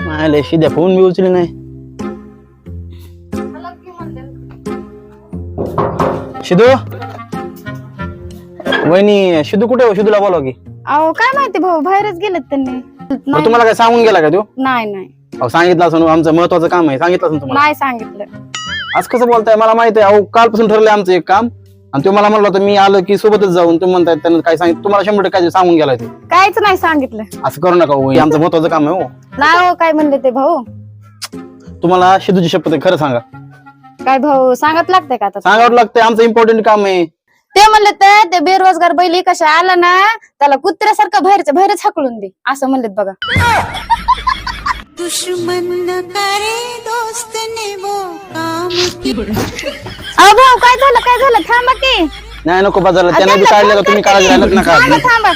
मायले शिद्या phone बी उचली नाही. शिदू वहिनी, शिदू कुठे हो? शिदूला बोलाव की. अहो काय माहिती भाऊ, बाहेरच गेलेत त्यांनी. बरं, तुम्हाला काय सांगून गेला का तो? नाही नाही अहो सांगितलं असं आमचं महत्वाचं काम आहे, सांगितलं असं तुम्हाला. नाही सांगितलं. असं कसं बोलताय? मला माहिती आहे. अहो कालपासून ठरलंय आमचं एक काम, आणि तो मला म्हणला होता मी आलो की सोबतच जाऊन. तुम्ही म्हणताय त्यानं काय सांगितलं तुम्हाला? 100% सांगून गेलाय ते. काहीच नाही सांगितलं. असं करू नका हो, हे आमचं महत्वाचं काम आहे हो. नाही हो, काय म्हणले ते भाऊ? तुम्हाला शिदूची शपथ आहे, खरं सांगा. काय भाऊ सांगत लागतंय का आता? सांगावं लागतंय, आमचं इम्पॉर्टंट काम आहे. ते म्हणले तर ते बेरोजगार बैली कशा आला ना त्याला कुत्र्यासारखं बाहेरच हाकलून दे असं म्हणलेत बघा. दुश्मन न करे दोस्त ने वो काम अहो भाऊ काय झालं थांबा की. नाही नको बाजारला, त्यांना बी काढलं का तुम्ही काढायला राहिलात ना का? थांबा